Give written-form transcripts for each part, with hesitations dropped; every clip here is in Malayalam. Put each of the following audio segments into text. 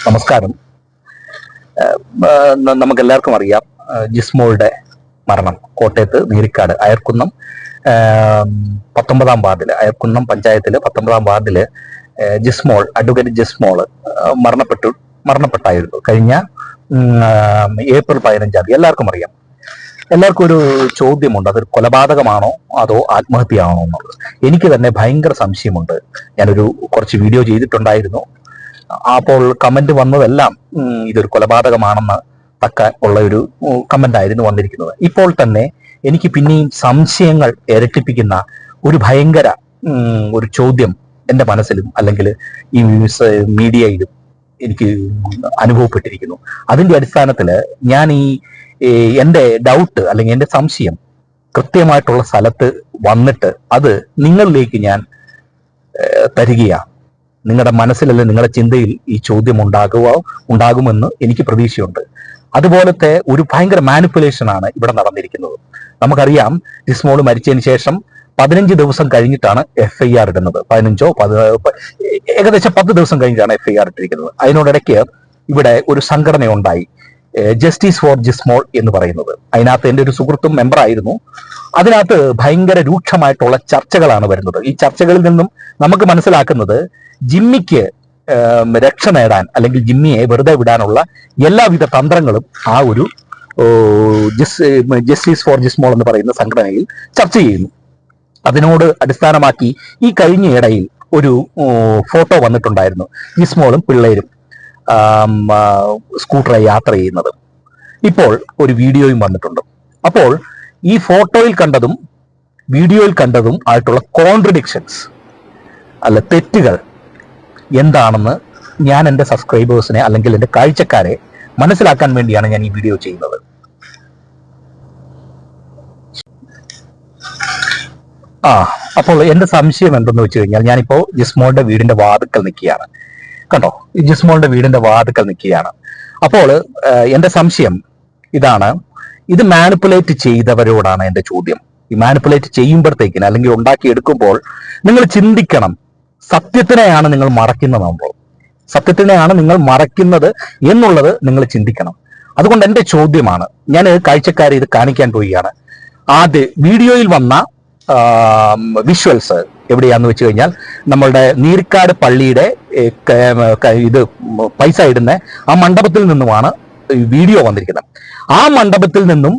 നമസ്കാരം. നമുക്കെല്ലാവർക്കും അറിയാം ജിസ്മോളുടെ മരണം കോട്ടയത്ത് നീരിക്കാട് അയർക്കുന്നം 19-ാം വാർഡില്, അയർക്കുന്നം പഞ്ചായത്തില് 19-ാം വാർഡില് അഡ്വക്കേറ്റ് ജിസ്മോള് മരണപ്പെട്ടായിരുന്നു കഴിഞ്ഞ ഏപ്രിൽ 15-ാം തീയതി. എല്ലാവർക്കും അറിയാം. എല്ലാവർക്കും ഒരു ചോദ്യമുണ്ട്, അതൊരു കൊലപാതകമാണോ അതോ ആത്മഹത്യയാണോ എന്നുള്ളത്. എനിക്ക് തന്നെ ഭയങ്കര സംശയമുണ്ട്. ഞാനൊരു കുറച്ച് വീഡിയോ ചെയ്തിട്ടുണ്ടായിരുന്നു. അപ്പോൾ കമന്റ് വന്നതെല്ലാം ഇതൊരു കൊലപാതകമാണെന്ന് ഉള്ള ഒരു കമന്റ് ആയിരുന്നു വന്നിരിക്കുന്നത്. ഇപ്പോൾ തന്നെ എനിക്ക് പിന്നെയും സംശയങ്ങൾ ഇരട്ടിപ്പിക്കുന്ന ഒരു ഭയങ്കര ഒരു ചോദ്യം എൻ്റെ മനസ്സിലും അല്ലെങ്കിൽ ഈ മീഡിയയിലും എനിക്ക് അനുഭവപ്പെട്ടിരിക്കുന്നു. അതിന്റെ അടിസ്ഥാനത്തിൽ ഞാൻ എൻ്റെ ഡൗട്ട് അല്ലെങ്കിൽ എൻ്റെ സംശയം കൃത്യമായിട്ടുള്ള സ്ഥലത്ത് വന്നിട്ട് അത് നിങ്ങളിലേക്ക് ഞാൻ തരികയാണ്. നിങ്ങളുടെ മനസ്സിലല്ല, നിങ്ങളുടെ ചിന്തയിൽ ഈ ചോദ്യം ഉണ്ടാകുമെന്ന് എനിക്ക് പ്രതീക്ഷയുണ്ട്. അതുപോലത്തെ ഒരു ഭയങ്കര മാനിപ്പുലേഷൻ ആണ് ഇവിടെ നടന്നിരിക്കുന്നത്. നമുക്കറിയാം, ജിസ്മോൾ മരിച്ചതിന് ശേഷം 15 ദിവസം കഴിഞ്ഞിട്ടാണ് FIR ഇടുന്നത്. 15 ഏകദേശം 10 ദിവസം കഴിഞ്ഞിട്ടാണ് FIR ഇട്ടിരിക്കുന്നത്. അതിനോടിടയ്ക്ക് ഇവിടെ ഒരു സംഘടന ഉണ്ടായി, ജസ്റ്റിസ് ഫോർ ജിസ്മോൾ എന്ന് പറയുന്നത്. അതിനകത്ത് എൻ്റെ ഒരു സുഹൃത്തും മെമ്പറായിരുന്നു. അതിനകത്ത് ഭയങ്കര രൂക്ഷമായിട്ടുള്ള ചർച്ചകളാണ് വരുന്നത്. ഈ ചർച്ചകളിൽ നിന്നും നമുക്ക് മനസ്സിലാക്കുന്നത് ജിമ്മിക്ക് രക്ഷ നേടാൻ അല്ലെങ്കിൽ ജിമ്മിയെ വെറുതെ വിടാനുള്ള എല്ലാവിധ തന്ത്രങ്ങളും ആ ഒരു ജസ്റ്റിസ് ഫോർ ജിസ്മോൾ എന്ന് പറയുന്ന സംഘടനയിൽ ചർച്ച ചെയ്യുന്നു. അതിനോട് അടിസ്ഥാനമാക്കി ഈ കഴിഞ്ഞ ഇടയിൽ ഒരു ഫോട്ടോ വന്നിട്ടുണ്ടായിരുന്നു, ജിസ്മോളും പിള്ളേരും സ്കൂട്ടറെ യാത്ര ചെയ്യുന്നത്. ഇപ്പോൾ ഒരു വീഡിയോയും വന്നിട്ടുണ്ട്. അപ്പോൾ ഈ ഫോട്ടോയിൽ കണ്ടതും വീഡിയോയിൽ കണ്ടതും ആയിട്ടുള്ള കോൺട്രഡിക്ഷൻസ് അല്ല തെറ്റുകൾ എന്താണെന്ന് ഞാൻ എൻ്റെ സബ്സ്ക്രൈബേഴ്സിനെ അല്ലെങ്കിൽ എൻ്റെ കാഴ്ചക്കാരെ മനസ്സിലാക്കാൻ വേണ്ടിയാണ് ഞാൻ ഈ വീഡിയോ ചെയ്യുന്നത്. അപ്പോൾ എൻ്റെ സംശയം എന്തെന്ന് വെച്ച് കഴിഞ്ഞാൽ, ഞാനിപ്പോൾ ജിസ്മോളുടെ വീടിന്റെ വാതിക്കൽ നിൽക്കുകയാണ്. കണ്ടോ, ജിസ്മോളുടെ വീടിന്റെ വാതിക്കൽ നിൽക്കുകയാണ്. അപ്പോൾ എൻ്റെ സംശയം ഇതാണ്, ഇത് മാനിപ്പുലേറ്റ് ചെയ്തവരോടാണ് എൻ്റെ ചോദ്യം. ഈ മാനിപ്പുലേറ്റ് ചെയ്യുമ്പോഴത്തേക്കിന് അല്ലെങ്കിൽ ഉണ്ടാക്കിയെടുക്കുമ്പോൾ നിങ്ങൾ ചിന്തിക്കണം, സത്യത്തിനെയാണ് നിങ്ങൾ മറയ്ക്കുന്നതാകുമ്പോൾ, സത്യത്തിനെയാണ് നിങ്ങൾ മറയ്ക്കുന്നത് എന്നുള്ളത് നിങ്ങൾ ചിന്തിക്കണം. അതുകൊണ്ട് എൻ്റെ ചോദ്യമാണ്, ഞാൻ കാഴ്ചക്കാരെ ഇത് കാണിക്കാൻ പോവുകയാണ്. ആദ്യ വീഡിയോയിൽ വന്ന വിഷ്വൽസ് എവിടെയാന്ന് വെച്ച് കഴിഞ്ഞാൽ, നമ്മളുടെ നീരിക്കാട് പള്ളിയുടെ ഇത് പൈസ ഇടുന്ന ആ മണ്ഡപത്തിൽ നിന്നുമാണ് വീഡിയോ വന്നിരിക്കുന്നത്. ആ മണ്ഡപത്തിൽ നിന്നും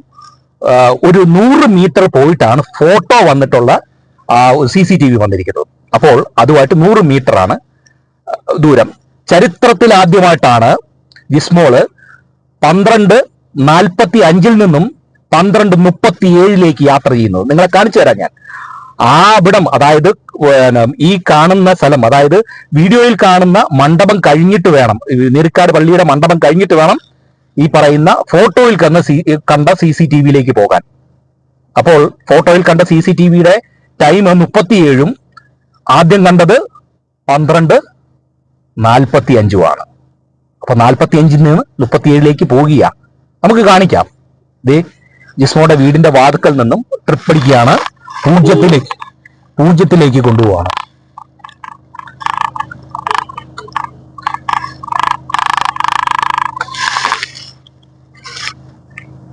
ഒരു 100 മീറ്റർ പോയിട്ടാണ് ഫോട്ടോ വന്നിട്ടുള്ള CCTV വന്നിരിക്കുന്നത്. അപ്പോൾ അതുമായിട്ട് 100 മീറ്റർ ആണ് ദൂരം. ചരിത്രത്തിൽ ആദ്യമായിട്ടാണ് ജിസ്മോള് 12:45 നിന്നും 12:37 യാത്ര ചെയ്യുന്നത്. നിങ്ങളെ കാണിച്ചു തരാം ഞാൻ. അവിടം, അതായത് ഈ കാണുന്ന സ്ഥലം, അതായത് വീഡിയോയിൽ കാണുന്ന മണ്ഡപം കഴിഞ്ഞിട്ട് വേണം, നീരിക്കാട് പള്ളിയുടെ മണ്ഡപം കഴിഞ്ഞിട്ട് വേണം ഈ പറയുന്ന ഫോട്ടോയിൽ കണ്ട CCTVയിലേക്ക് പോകാൻ. അപ്പോൾ ഫോട്ടോയിൽ കണ്ട CCTVയുടെ ടൈം 37-ഉം ആദ്യം കണ്ടത് 12:45-ഉമാണ്. അപ്പൊ 45-ൽ നിന്ന് 37-ലേക്ക് പോകുക. നമുക്ക് കാണിക്കാം. ദേ ജിസ്മോയുടെ വീടിന്റെ വാതിക്കൽ നിന്നും ട്രിപ്പ് അടിക്കുകയാണ്, പൂജ്യത്തിലേക്ക് കൊണ്ടുപോവാണ്.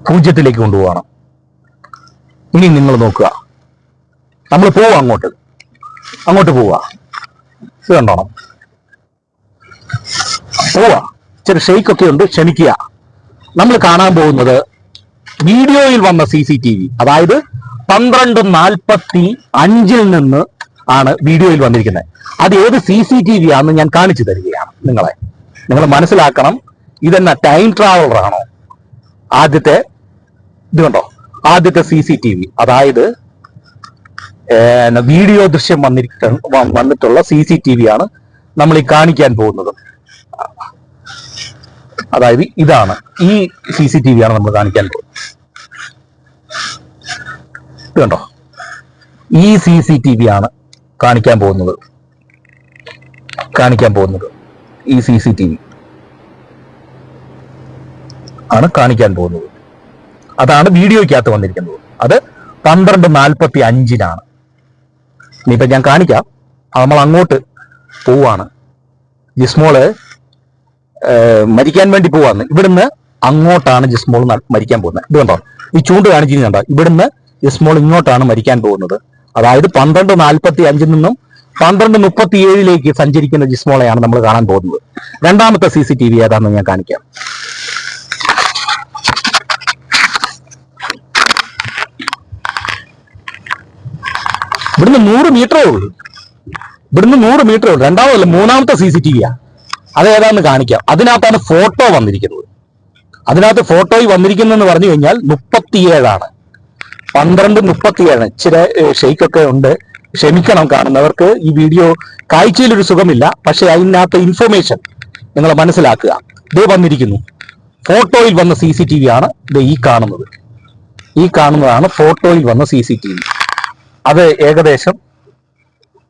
പൂജ്യത്തിലേക്ക് കൊണ്ടുപോവാണ്. ഇനി നിങ്ങൾ നോക്കുക, നമ്മൾ പോവാ, അങ്ങോട്ട് പോവാ. ഇത് കണ്ടോണം, പോവാ. ചെറിയ ഷെയ്ക്കൊക്കെ ഉണ്ട്, ക്ഷമിക്കുക. നമ്മൾ കാണാൻ പോകുന്നത് വീഡിയോയിൽ വന്ന CCTV, അതായത് 12:45 നിന്ന് ആണ് വീഡിയോയിൽ വന്നിരിക്കുന്നത്. അത് ഏത് CCTV ആണെന്ന് ഞാൻ കാണിച്ചു തരികയാണ്. നിങ്ങൾ മനസ്സിലാക്കണം, ഇതെന്നാ ടൈം ട്രാവലർ ആണോ? ആദ്യത്തെ ഇത് കണ്ടോ, ആദ്യത്തെ CCTV, അതായത് വീഡിയോ ദൃശ്യം വന്നിട്ടുള്ള CCTV ആണ് നമ്മൾ ഈ കാണിക്കാൻ പോകുന്നത്. അതായത് ഇതാണ്, ഈ CCTV ആണ് നമ്മൾ കാണിക്കാൻ പോകുന്നത്. ഇത് കണ്ടോ, ഈ CCTV ആണ് കാണിക്കാൻ പോകുന്നത്. ഈ CCTV ആണ് കാണിക്കാൻ പോകുന്നത്. അതാണ് വീഡിയോയ്ക്കകത്ത് വന്നിരിക്കുന്നത്. അത് 12:45-നാണ്. ഇനിയിപ്പോ ഞാൻ കാണിക്കാം. നമ്മൾ അങ്ങോട്ട് പോവാണ്. ജിസ്മോള് മരിക്കാൻ വേണ്ടി പോവാന്ന്. ഇവിടുന്ന് അങ്ങോട്ടാണ് ജിസ്മോൾ മരിക്കാൻ പോകുന്നത്. ഇത് കണ്ടോ, ഈ ചൂണ്ട് കാണിച്ചിരുന്നുണ്ടോ? ഇവിടുന്ന് ജിസ്മോൾ ഇങ്ങോട്ടാണ് മരിക്കാൻ പോകുന്നത്. അതായത് 12:45 നിന്നും 12:37 സഞ്ചരിക്കുന്ന ജിസ്മോളെയാണ് നമ്മൾ കാണാൻ പോകുന്നത്. രണ്ടാമത്തെ CCTV ഏതാണെന്ന് ഞാൻ കാണിക്കാം. ഇവിടുന്ന് 100 മീറ്ററേ ഉള്ളൂ. രണ്ടാമതല്ല, മൂന്നാമത്തെ CCTV അതേതാന്ന് കാണിക്കാം. അതിനകത്താണ് ഫോട്ടോ വന്നിരിക്കുന്നത്. അതിനകത്ത് ഫോട്ടോയിൽ വന്നിരിക്കുന്നതെന്ന് പറഞ്ഞു കഴിഞ്ഞാൽ 37 12:37. ഇച്ചിരി ഷെയ്ക്കൊക്കെ ഉണ്ട്, ക്ഷമിക്കണം. കാണുന്നവർക്ക് ഈ വീഡിയോ കാഴ്ചയിൽ ഒരു സുഖമില്ല, പക്ഷെ അതിനകത്ത് ഇൻഫർമേഷൻ നിങ്ങൾ മനസ്സിലാക്കുക. ഇത് വന്നിരിക്കുന്നു, ഫോട്ടോയിൽ വന്ന CCTV ആണ് ഇത്. ഈ കാണുന്നതാണ് ഫോട്ടോയിൽ വന്ന CCTV. അത് ഏകദേശം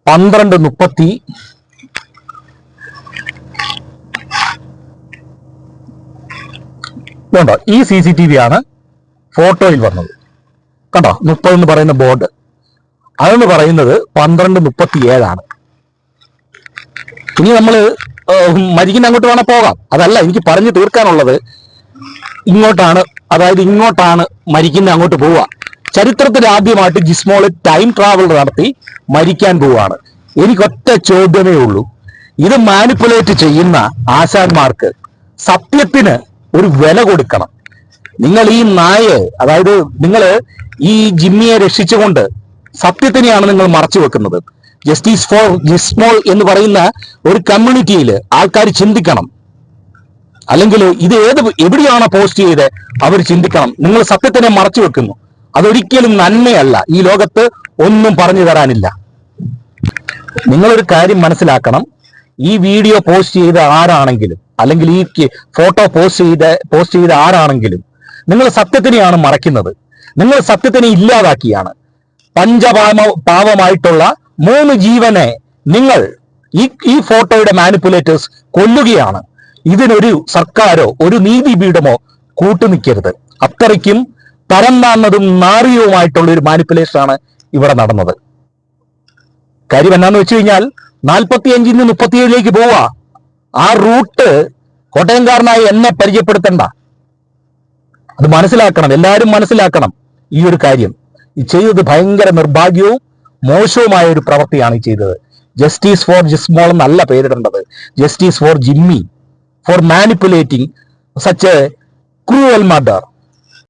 12:30 കണ്ടോ, ഈ CCTV ആണ് ഫോട്ടോയിൽ വന്നത്. കണ്ടോ, 30 എന്ന് പറയുന്ന ബോർഡ്, അതെന്ന് പറയുന്നത് 12:37. ഇനി നമ്മൾ മരിക്കുന്ന അങ്ങോട്ട് വേണം പോകാം. അതല്ല എനിക്ക് പറഞ്ഞു തീർക്കാനുള്ളത്. ഇങ്ങോട്ടാണ് മരിക്കുന്ന അങ്ങോട്ട് പോവുക. ചരിത്രത്തിൽ ആദ്യമായിട്ട് ജിസ്മോൾ ടൈം ട്രാവൽ നടത്തി മരിക്കാൻ പോവുകയാണ്. എനിക്കൊറ്റ ചോദ്യമേ ഉള്ളൂ. ഇത് മാനിപ്പുലേറ്റ് ചെയ്യുന്ന ആശാന്മാർക്ക് സത്യത്തിന് ഒരു വില കൊടുക്കണം. നിങ്ങൾ ഈ അതായത് നിങ്ങൾ ഈ ജിമ്മിയെ രക്ഷിച്ചുകൊണ്ട് സത്യത്തിനെയാണ് നിങ്ങൾ മറച്ചു വെക്കുന്നത്. ജസ്റ്റിസ് ഫോർ ജിസ്മോൾ എന്ന് പറയുന്ന ഒരു കമ്മ്യൂണിറ്റിയിൽ ആൾക്കാർ ചിന്തിക്കണം. അല്ലെങ്കിൽ ഇത് എവിടെയാണോ പോസ്റ്റ് ചെയ്ത് അവർ ചിന്തിക്കണം. നിങ്ങൾ സത്യത്തിനെ മറച്ചു വെക്കുന്നു. അതൊരിക്കലും നന്മയല്ല. ഈ ലോകത്ത് ഒന്നും പറഞ്ഞു തരാനില്ല. നിങ്ങളൊരു കാര്യം മനസ്സിലാക്കണം. ഈ വീഡിയോ പോസ്റ്റ് ചെയ്ത ആരാണെങ്കിലും, അല്ലെങ്കിൽ ഈ ഫോട്ടോ പോസ്റ്റ് ചെയ്ത ആരാണെങ്കിലും, നിങ്ങൾ സത്യത്തിനെയാണ് മറയ്ക്കുന്നത്. നിങ്ങൾ സത്യത്തിനെ ഇല്ലാതാക്കിയാണ്. പാവമായിട്ടുള്ള 3 ജീവനെ നിങ്ങൾ ഈ ഫോട്ടോയുടെ മാനിപ്പുലേറ്റേഴ്സ് കൊല്ലുകയാണ്. ഇതിനൊരു സർക്കാരോ ഒരു നീതിപീഠമോ കൂട്ടുനിൽക്കരുത്. അത്രയ്ക്കും തരം താന്നതും നാറിയവുമായിട്ടുള്ള ഒരു മാനിപ്പുലേഷനാണ് ഇവിടെ നടന്നത്. കാര്യം എന്നാന്ന് വെച്ച് കഴിഞ്ഞാൽ 45 നിന്ന് 37 പോവാ. ആ റൂട്ട് കോട്ടയംകാരനായി എന്നെ പരിചയപ്പെടുത്തണ്ട. അത് മനസ്സിലാക്കണം, എല്ലാവരും മനസ്സിലാക്കണം. ഈ ഒരു കാര്യം ഈ ചെയ്തത് ഭയങ്കര നിർഭാഗ്യവും മോശവുമായ ഒരു പ്രവൃത്തിയാണ് ഈ ചെയ്തത്. ജസ്റ്റിസ് ഫോർ ജിസ്മോൾ എന്നല്ല പേരിടേണ്ടത്. Justice for Jimmy, for manipulating such a cruel murder.